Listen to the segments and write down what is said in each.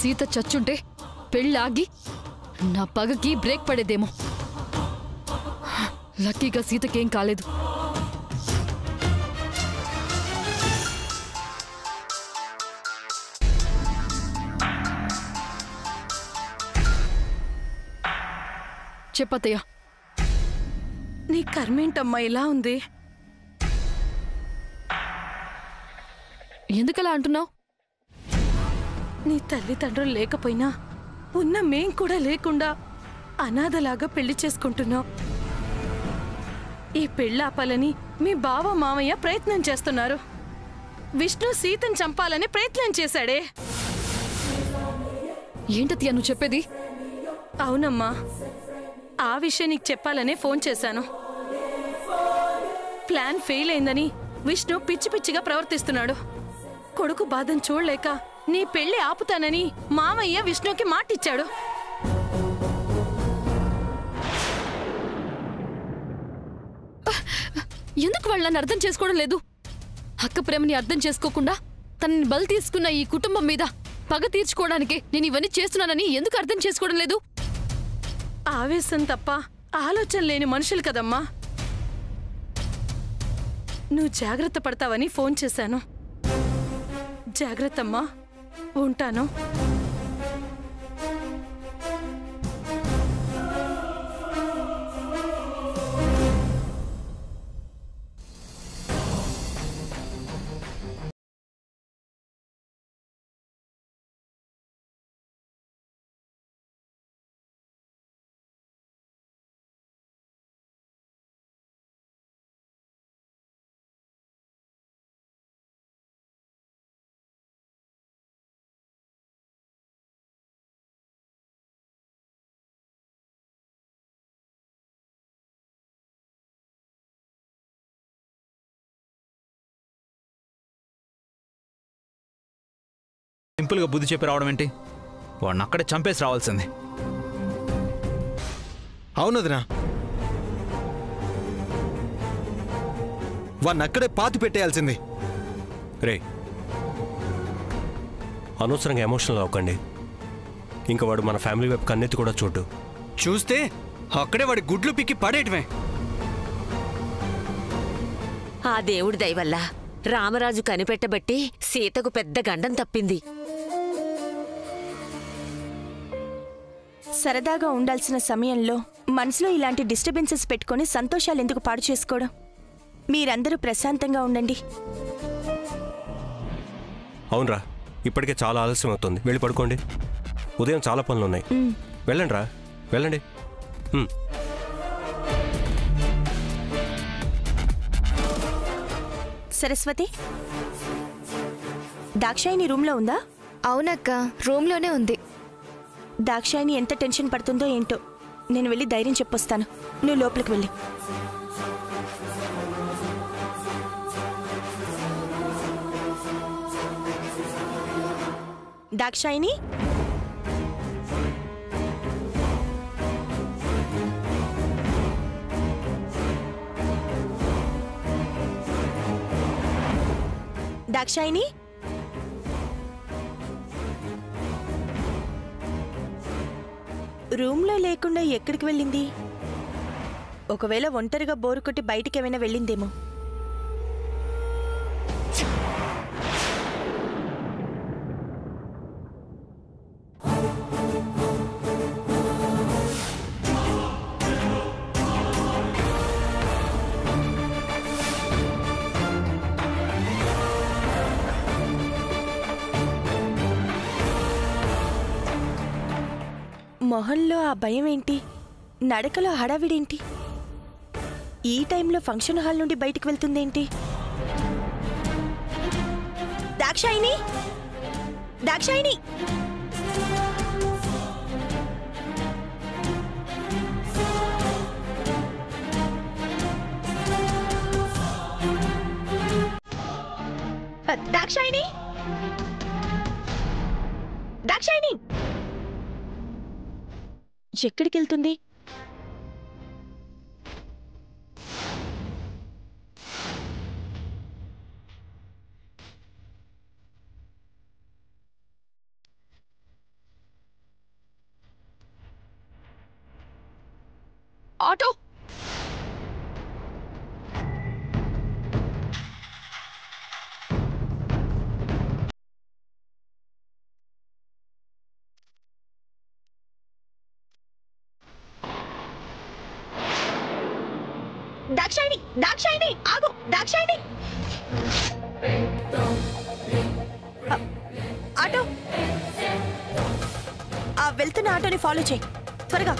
సీత చచ్చుంటే పెళ్ళాగి నా పగకి బ్రేక్ పడేదేమో. లక్కీగా సీతకేం కాలేదు. చెప్పత్తయ్యా. నీ కర్మేంటమ్మా ఇలా ఉంది? ఎందుకలా అంటున్నావు? నీ తల్లిదండ్రులు లేకపోయినా ఉన్న మేం కూడా లేకుండా అనాథలాగా పెళ్లి చేసుకుంటున్నావు. ఈ పెళ్ళాపాలని మీ బావ మామయ్య ప్రయత్నం చేస్తున్నారు. విష్ణు సీతను చంపాలని ప్రయత్నం చేశాడే. ఏంటత్తయ్యా నువ్వు చెప్పేది? అవునమ్మా, ఆ విషయం నీకు చెప్పాలనే ఫోన్ చేశాను. ప్లాన్ ఫెయిల్ అయిందని విష్ణు పిచ్చి పిచ్చిగా ప్రవర్తిస్తున్నాడు. కొడుకు బాధను చూడలేక నీ పెళ్లి ఆపుతానని మామయ్య విష్ణుకి మాటిచ్చాడు. ఎందుకు వాళ్ళని అర్థం చేసుకోవడం లేదు? అక్క ప్రేమని అర్థం చేసుకోకుండా తనని బలి తీసుకున్న ఈ కుటుంబం మీద పగ తీర్చుకోవడానికి నేను ఇవన్నీ చేస్తున్నానని ఎందుకు అర్థం చేసుకోవడం లేదు? ఆవేశం తప్ప ఆలోచన లేని మనుషులు కదమ్మా. నువ్వు జాగ్రత్త పడతావని ఫోన్ చేశాను. జాగ్రత్తమ్మా, ఉంటాను. సింపుల్గా బుద్ధి చెప్పి రావడం ఏంటి? వాడిని అక్కడే చంపేసి రావాల్సింది. అవునదినా, వాడిని అక్కడే పాతి పెట్టేయాల్సింది. రే, అనవసరంగా ఎమోషనల్ అవ్వకండి. ఇంకా వాడు మన ఫ్యామిలీ వైపు కన్నెత్తి కూడా చూడు. చూస్తే అక్కడే వాడి గుడ్లు పిక్కి పడేయటమే. ఆ దేవుడి దయవల్ల రామరాజు కనిపెట్టబట్టి సీతకు పెద్ద గండం తప్పింది. సరదాగా ఉండాల్సిన సమయంలో మనసులో ఇలాంటి డిస్టర్బెన్సెస్ పెట్టుకుని సంతోషాలు ఎందుకు పాడు చేసుకోవడం? మీరందరూ ప్రశాంతంగా ఉండండి. అవునరా, ఇప్పటికే చాలా ఆలస్యం అవుతుంది. వెళ్ళి పడుకోండి. ఉదయం చాలా పనులున్నాయి. వెళ్ళండి రా, వెళ్ళండి. సరస్వతి, దాక్షాయిని రూమ్లో ఉందా? అవునక్క, రూమ్లోనే ఉంది. దాక్షాయిని ఎంత టెన్షన్ పడుతుందో ఏంటో. నేను వెళ్ళి ధైర్యం చెప్పొస్తాను. నువ్వు లోపలికి వెళ్ళి. దాక్షాయిని, దాక్షాయిని, రూమ్లో లేకుండా ఎక్కడికి వెళ్ళింది? ఒకవేళ ఒంటరిగా బోరు కొట్టి బయటికి ఏమైనా వెళ్ళిందేమో. మొహంలో ఆ భయం ఏంటి? నడకలో హడావిడేంటి? ఈ టైంలో ఫంక్షన్ హాల్ నుండి బయటికి వెళ్తుందేంటి? దాక్షాయిని, దాక్షాయిని, దాక్షాయిని, దాక్షాయిని, ఎక్కడికి వెళ్తుంది? ఆటో దాక్షాయిని దాక్షాయిని ఆగు దాక్షాయిని ఆటో ఆ వెళ్తున్న ఆటోని ఫాలో చేయి త్వరగా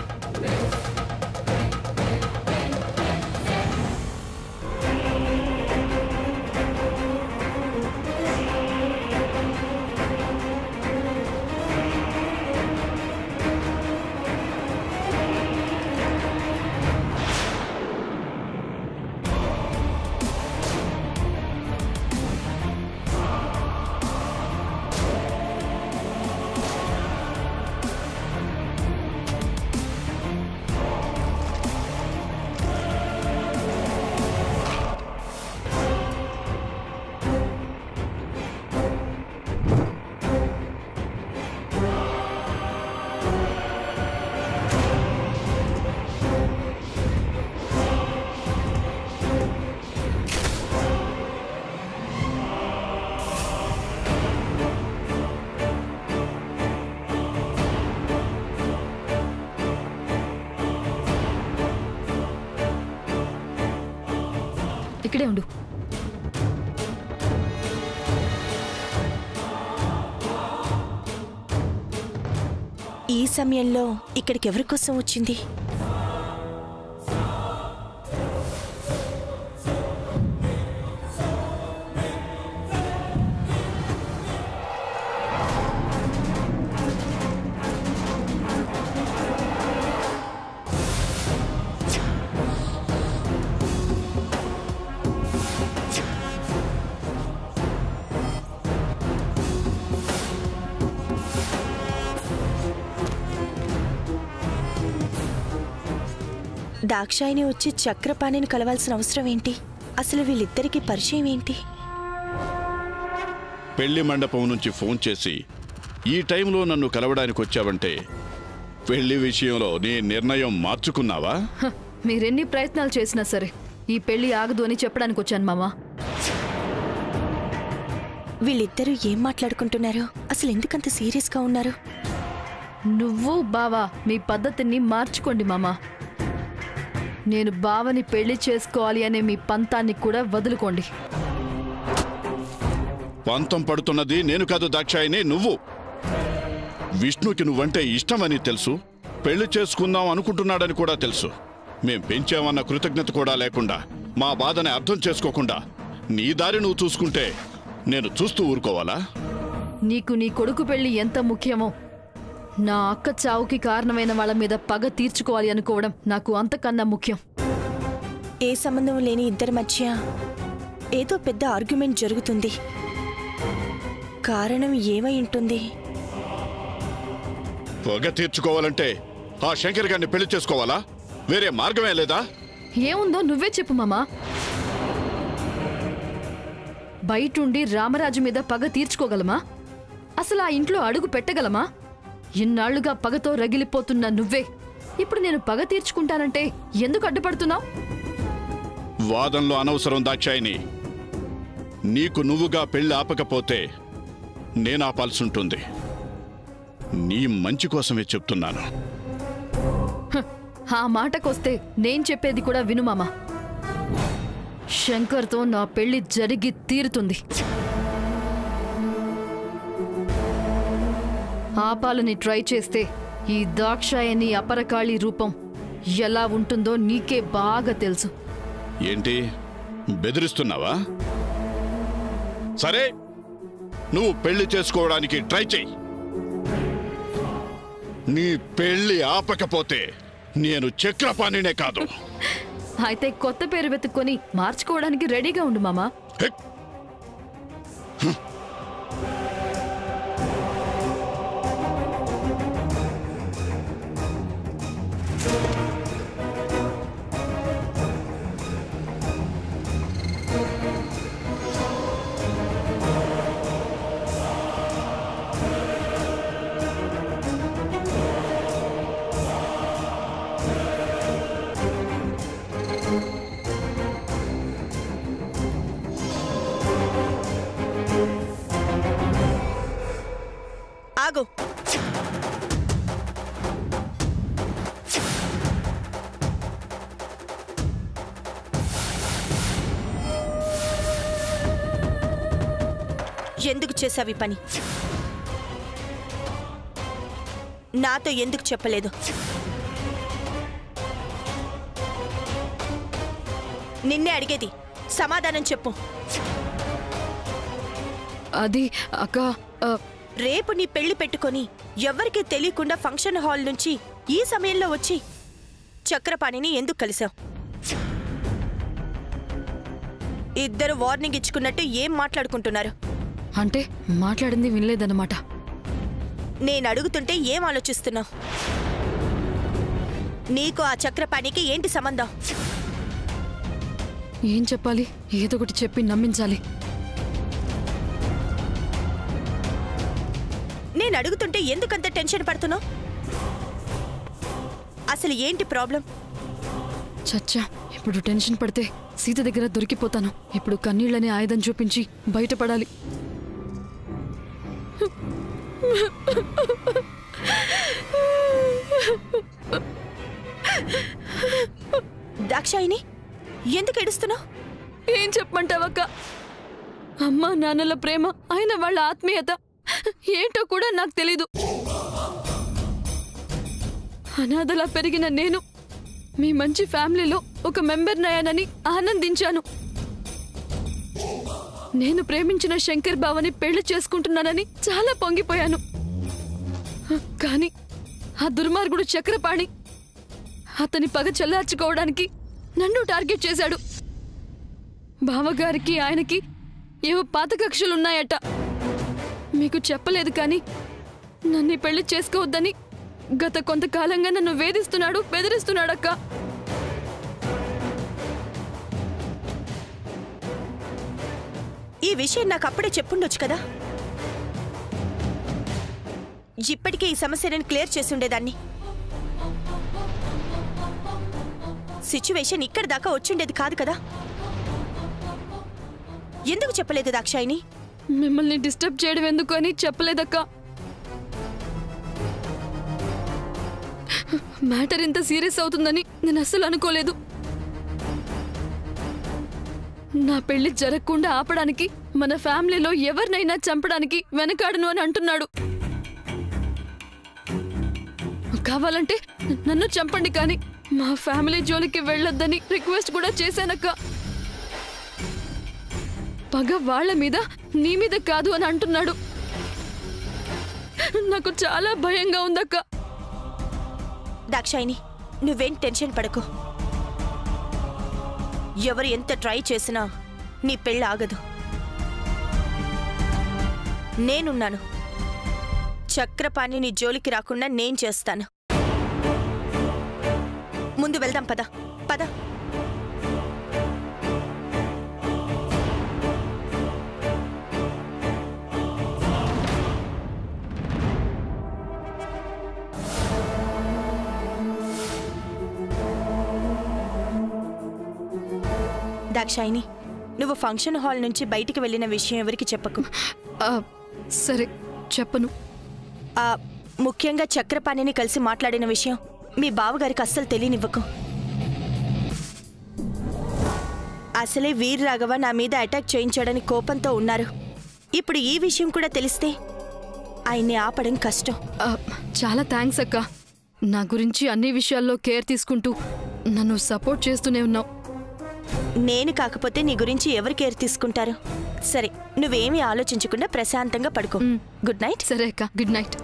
ఇక్కడే ఉండు. ఈ సమయంలో ఇక్కడికి ఎవరి కోసం వచ్చింది? దాక్షాయిని వచ్చి చక్రపాణిని కలవాల్సిన అవసరం ఏంటి? అసలు వీళ్ళిద్దరికీ పరిచయం ఏంటి? పెళ్లి మండపం నుంచి ఫోన్ చేసి ఈ టైంలో నన్ను కలవడానికి వచ్చావంటే పెళ్లి విషయంలో నీ నిర్ణయం మార్చుకున్నావా? మీరెన్ని ప్రయత్నాలు చేసినా సరే ఈ పెళ్లి ఆగదు అని చెప్పడానికి వచ్చాను మామా. వీళ్ళిద్దరూ ఏం మాట్లాడుకుంటున్నారు? అసలు ఎందుకంత సీరియస్గా ఉన్నారు? నువ్వు బావా మీ పద్ధతిని మార్చుకోండి మామా. నేను బావని పెళ్లి చేసుకోవాలి అనే మీ పంతాన్ని కూడా వదులుకోండి. పంతం పడుతున్నది నేను కాదు దాక్షాయిని, నువ్వు. విష్ణుకి నువ్వంటే ఇష్టమని తెలుసు, పెళ్లి చేసుకుందాం అనుకుంటున్నాడని కూడా తెలుసు. మేం పెంచామన్న కృతజ్ఞత కూడా లేకుండా, మా బాధని అర్థం చేసుకోకుండా నీ దారి నువ్వు చూసుకుంటే నేను చూస్తూ ఊరుకోవాలా? నీకు నీ కొడుకు పెళ్లి ఎంత ముఖ్యమో నా అక్క చావుకి కారణమైన వాళ్ళ మీద పగ తీర్చుకోవాలి అనుకోవడం నాకు అంతకన్నా ముఖ్యం. ఏ సంబంధం లేని ఇద్దరి మధ్య ఏదో పెద్ద ఆర్గ్యుమెంట్ జరుగుతుంది. కారణం ఏమై ఉంటుంది? పగ తీర్చుకోవాలంటే ఆ శంకర్ గారిని పెళ్లి చేసుకోవాలా? వేరే మార్గమే లేదా? ఏముందో నువ్వే చెప్పు మామా. బయటుండి రామరాజు మీద పగ తీర్చుకోగలమా? అసలు ఆ ఇంట్లో అడుగు పెట్టగలమా? ఇన్నాళ్లుగా పగతో రగిలిపోతున్న నువ్వే ఇప్పుడు నేను పగ తీర్చుకుంటానంటే ఎందుకు అడ్డుపడుతున్నావు? వాదంలో అనవసరం దాక్షాయిని. నీకు నువ్వుగా పెళ్లి ఆపకపోతే నేనాపాల్సుంటుంది. నీ మంచి కోసమే చెప్తున్నాను. ఆ మాటకొస్తే నేను చెప్పేది కూడా విను మామా. శంకర్తో నా పెళ్లి జరిగి తీరుతుంది. ఆపాలని ట్రై చేస్తే ఈ దాక్షాయని అపరకాళి రూపం ఎలా ఉంటుందో నీకే బాగా తెలుసు. ఏంటి బెదిరిస్తున్నావా? సరే, నువ్వు పెళ్లి చేసుకోవడానికి ట్రై చెయ్యి. నీ పెళ్లి ఆపకపోతే నేను చక్రపాణినే కాదు. అయితే కొత్త పేరు వెతుక్కొని మార్చుకోవడానికి రెడీగా ఉండు మామా. ఎందుకు చేసావి పని? నాతో ఎందుకు చెప్పలేదు? నిన్నే అడిగేది, సమాధానం చెప్పు. అది అక్క, రేపు నీ పెళ్లి పెట్టుకొని ఎవ్వరికీ తెలియకుండా ఫంక్షన్ హాల్ నుంచి ఈ సమయంలో వచ్చి చక్రపాణిని ఎందుకు కలిశావు? ఇద్దరు వార్నింగ్ ఇచ్చుకున్నట్టు ఏం మాట్లాడుకుంటున్నారు? అంటే మాట్లాడింది వినలేదన్నమాట. నేను అడుగుతుంటే ఏం ఆలోచిస్తున్నావు? నీకు ఆ చక్రపాణికి ఏంటి సంబంధం? ఏం చెప్పాలి? ఏదో ఒకటి చెప్పి నమ్మించాలి. నేను అడుగుతుంటే ఎందుకంత టెన్షన్ పడుతున్నావు? అసలు ఏంటి ప్రాబ్లం? చచ్చా, ఇప్పుడు టెన్షన్ పడితే సీత దగ్గర దొరికిపోతాను. ఇప్పుడు కన్నీళ్ళనే ఆయుధం చూపించి బయటపడాలి. దాక్షాయిని, ఎందుకు ఏడుస్తున్నావు? ఏం చెప్పమంటావక్క? అమ్మా నాన్నల ప్రేమ, ఆయన వాళ్ళ ఆత్మీయత ఏంటో కూడా నాకు తెలీదు. అనాథలా పెరిగిన నేను మీ మంచి ఫ్యామిలీలో ఒక మెంబర్నయ్యానని ఆనందించాను. నేను ప్రేమించిన శంకర్ బావని పెళ్లి చేసుకుంటున్నానని చాలా పొంగిపోయాను. కానీ ఆ దుర్మార్గుడు చక్రపాణి అతని పగ చల్లార్చుకోవడానికి నన్ను టార్గెట్ చేశాడు. బావగారికి ఆయనకి ఏవో పాత కక్షలున్నాయట. మీకు చెప్పలేదు కానీ నన్ను పెళ్లి చేసుకోవద్దని గత కొంతకాలంగా నన్ను వేధిస్తున్నాడు, బెదిరిస్తున్నాడక్క. ఈ విషయం నాకు అప్పుడే చెప్పుండొచ్చు కదా. ఇప్పటికే ఈ సమస్యను క్లియర్ చేసి ఉండేదాన్ని. సిచ్యువేషన్ ఇక్కడి దాకా వచ్చిండేది కాదు కదా. ఎందుకు చెప్పలేదు దాక్షాయిని? మిమ్మల్ని డిస్టర్బ్ చేయడం ఎందుకు అని చెప్పలేదక్క. మ్యాటర్ ఇంత సీరియస్ అవుతుందని నేను అస్సలు అనుకోలేదు. నా పెళ్లి జరగకుండా ఆపడానికి, మన ఫ్యామిలీలో ఎవరినైనా చంపడానికి వెనకాడను అని అంటున్నాడు. కావాలంటే నన్ను చంపండి కానీ మా ఫ్యామిలీ జోలికి వెళ్ళొద్దని రిక్వెస్ట్ కూడా చేశానక్క. పగ వాళ్ళ మీద, నీ మీద కాదు అని అంటున్నాడు. నాకు చాలా భయంగా ఉందక్క. దాక్షాయిని, నువ్వేం టెన్షన్ పడకు. ఎవరు ఎంత ట్రై చేసినా నీ పెళ్ళి ఆగదు. నేనున్నాను. చక్రపాణి నీ జోలికి రాకుండా నేను చేస్తాను. ముందు వెళ్దాం, పద పద. దాక్షాయిని, నువ్వు ఫంక్షన్ హాల్ నుంచి బయటికి వెళ్ళిన విషయం ఎవరికి చెప్పకు. సరే, చెప్పను. ముఖ్యంగా చక్రపాణిని కలిసి మాట్లాడిన విషయం మీ బావగారికి అస్సలు తెలియనివ్వకు. అసలే వీర్ రాఘవ నా మీద అటాక్ చేయించాడని కోపంతో ఉన్నారు. ఇప్పుడు ఈ విషయం కూడా తెలిస్తే ఆయన్ని ఆపడం కష్టం. చాలా థ్యాంక్స్ అక్క. నా గురించి అన్ని విషయాల్లో కేర్ తీసుకుంటూ నన్ను సపోర్ట్ చేస్తూనే ఉన్నావు. నేను కాకపోతే నీ గురించి ఎవరు కేర్ తీసుకుంటారు? సరే, నువ్వేమీ ఆలోచించకుండా ప్రశాంతంగా పడుకో. Good night. సరే అక్క, గుడ్ నైట్.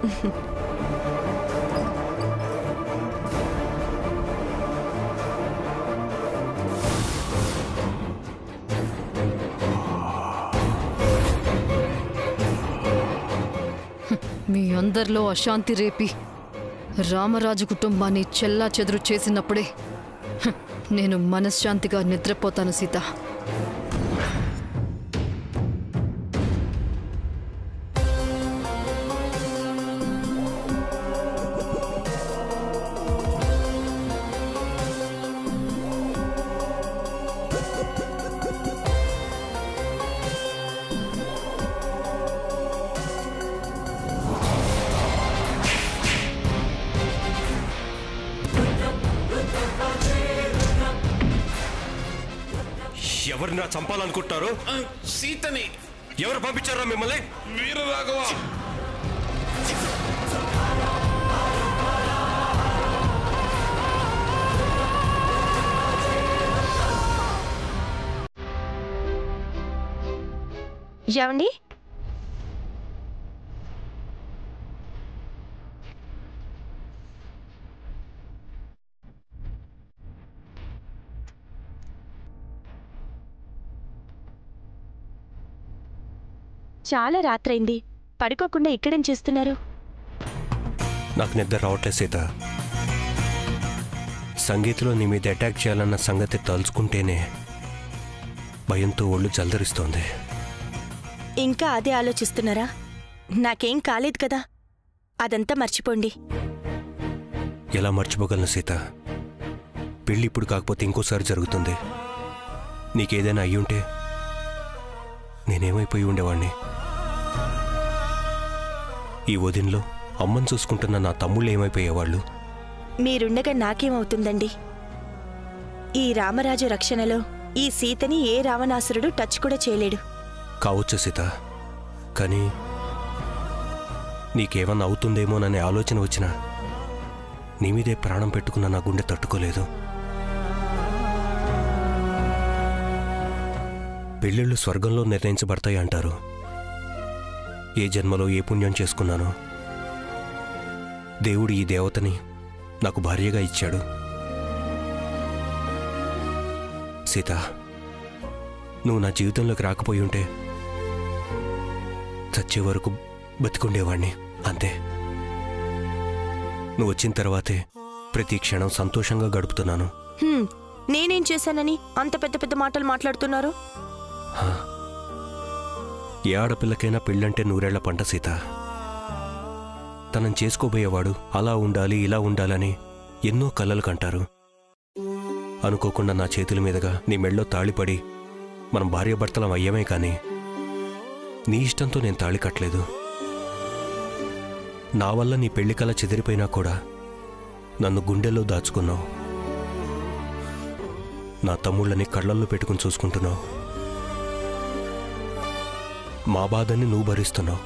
మీ అందరిలో అశాంతి రేపి రామరాజు కుటుంబాన్ని చెల్లా చెదురు చేసినప్పుడే నేను మనశ్శాంతిగా నిద్రపోతాను సీత. ఎవరినా చంపాలనుకుంటారు? సీతని ఎవరు పంపించారా మిమ్మల్ని? వీరరాఘవ! ఏమండి? చాలా రాత్రైంది, పడుకోకుండా ఇక్కడేం చేస్తున్నారు? నాకు నిద్ర రావట్లేదు సీత. సంగీత్లో నీ మీద అటాక్ చేయాలన్న సంగతి తలుచుకుంటేనే భయంతో ఒళ్ళు జల్దరిస్తోంది. ఇంకా అదే ఆలోచిస్తున్నారా? నాకేం కాలేదు కదా, అదంతా మర్చిపోండి. ఎలా మర్చిపోగలను సీత? పెళ్ళి ఇప్పుడు కాకపోతే ఇంకోసారి జరుగుతుంది. నీకేదైనా అయ్యుంటే నేనేమైపోయి ఉండేవాణ్ణి. ఈ వదిన్లో అమ్మని చూసుకుంటున్న నా తమ్ముళ్ళు ఏమైపోయేవాళ్ళు? మీరుండగా నాకేమవుతుందండి? ఈ రామరాజు రక్షణలో ఈ సీతని ఏ రావణాసురుడు టచ్ కూడా చేయలేడు. కావచ్చు సీత, కానీ నీకేమన్నా అవుతుందేమోననే ఆలోచన వచ్చినా నీ మీదే ప్రాణం పెట్టుకున్న నా గుండె తట్టుకోలేదు. పెళ్ళిళ్ళు స్వర్గంలో నిర్ణయించబడతాయి అంటారు. ఏ జన్మలో ఏ పుణ్యం చేసుకున్నానో దేవుడు ఈ దేవతని నాకు భార్యగా ఇచ్చాడు. సీత, నువ్వు నా జీవితంలోకి రాకపోయి ఉంటే చచ్చే వరకు బతికుండేవాణ్ణి, అంతే. నువ్వు వచ్చిన తర్వాతే ప్రతి క్షణం సంతోషంగా గడుపుతున్నాను. నేనేం చేశానని అంత పెద్ద పెద్ద మాటలు మాట్లాడుతున్నారు? ఏ ఆడపిల్లకైనా పెళ్ళంటే నూరేళ్ల పంట సీత. తనని చేసుకోబోయేవాడు అలా ఉండాలి ఇలా ఉండాలని ఎన్నో కలలు కంటారు. అనుకోకుండా నా చేతుల మీదుగా నీ మెళ్ళో తాళిపడి మనం భార్యాభర్తలం అయ్యామే, కానీ నీ ఇష్టంతో నేను తాళి కట్టలేదు. నా వల్ల నీ పెళ్లి కల చెదిరిపోయినా కూడా నన్ను గుండెల్లో దాచుకున్నావు. నా తమ్ముళ్ళని కళ్ళల్లో పెట్టుకుని చూసుకుంటున్నావు. మా బాధని నువ్వు భరిస్తున్నావు.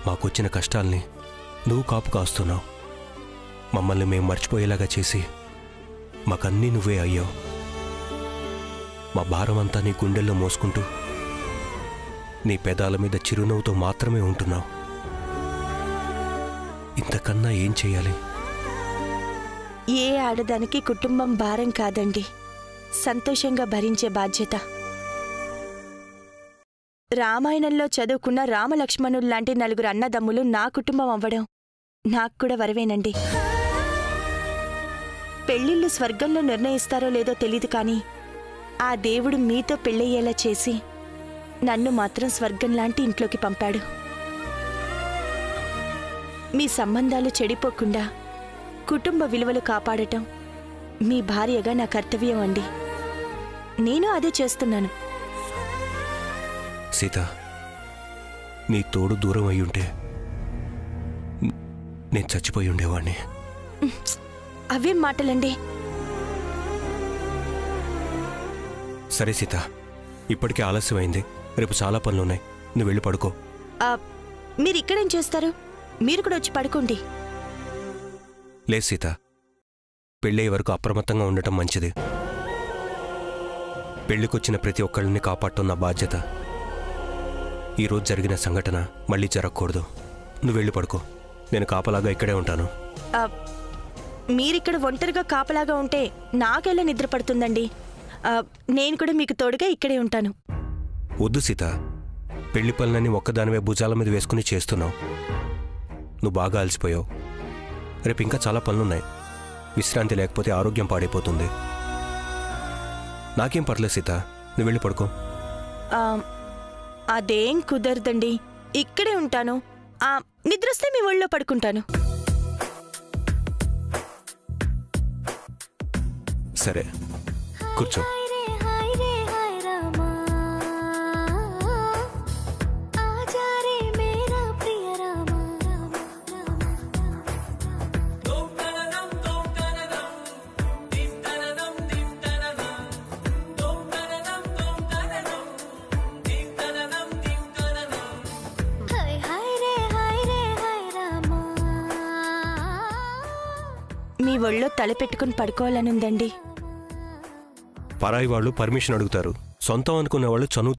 మాకొచ్చిన కష్టాల్ని నువ్వు కాపు కాస్తున్నావు. మమ్మల్ని మేము మర్చిపోయేలాగా చేసి మాకన్నీ నువ్వే అయ్యావు. మా భారమంతా నీ గుండెల్లో మోసుకుంటూ నీ పెదాల మీద చిరునవ్వుతో మాత్రమే ఉంటున్నావు. ఇంతకన్నా ఏం చెయ్యాలి? ఏ ఆడదానికి కుటుంబం భారం కాదండి, సంతోషంగా భరించే బాధ్యత. రామాయణంలో చదువుకున్న రామలక్ష్మణుల్లాంటి నలుగురు అన్నదమ్ములు నా కుటుంబం అవ్వడం నాకు కూడా వరవేనండి. పెళ్ళిళ్ళు స్వర్గంలో నిర్ణయిస్తారో లేదో తెలీదు, కానీ ఆ దేవుడు మీతో పెళ్ళయ్యేలా చేసి నన్ను మాత్రం స్వర్గంలాంటి ఇంట్లోకి పంపాడు. మీ సంబంధాలు చెడిపోకుండా కుటుంబ విలువలు కాపాడటం మీ భార్యగా నా కర్తవ్యం అండి. నేను అదే చేస్తున్నాను. సీత, నీ తోడు దూరం అయ్యుంటే నేను చచ్చిపోయి ఉండేవాణ్ణి. అవేం మాటలండి? సరే సీత, ఇప్పటికే ఆలస్యమైంది. రేపు చాలా పనులున్నాయి. నువ్వు వెళ్ళి పడుకో. మీరు ఇక్కడేం చేస్తారు? మీరు కూడా వచ్చి పడుకోండి. లేదు సీత, పెళ్ళయ్యే వరకు అప్రమత్తంగా ఉండటం మంచిది. పెళ్ళికొచ్చిన ప్రతి ఒక్కళ్ళని కాపాడటం నా బాధ్యత. ఈరోజు జరిగిన సంఘటన మళ్ళీ జరగకూడదు. నువ్వు వెళ్ళి పడుకో. నేను కాపలాగా ఇక్కడే ఉంటాను. మీరిక్కడ ఒంటరిగా కాపలాగా ఉంటే నాకెలా నిద్ర పడుతుందండి? నేను కూడా మీకు తోడుగా ఇక్కడే ఉంటాను. వద్దు సీత, పెళ్లి పనులన్నీ ఒక్కదానివే భుజాల మీద వేసుకుని చేస్తున్నావు. నువ్వు బాగా అలసిపోయావు. రేపు ఇంకా చాలా పనులున్నాయి. విశ్రాంతి లేకపోతే ఆరోగ్యం పాడైపోతుంది. నాకేం పర్లేదు సీత, నువ్వు వెళ్ళి పడుకో. అదేం కుదరదండి, ఇక్కడే ఉంటాను. నిద్రొస్తే మీ ఒళ్ళో పడుకుంటాను. సరే, కూర్చో. ఒళ్ళో తలపెట్టుకుని పడుకోవాలనుందండి. పరాయి వాళ్ళు పర్మిషన్ అడుగుతారు, సొంతం అనుకునే వాళ్ళు చనువు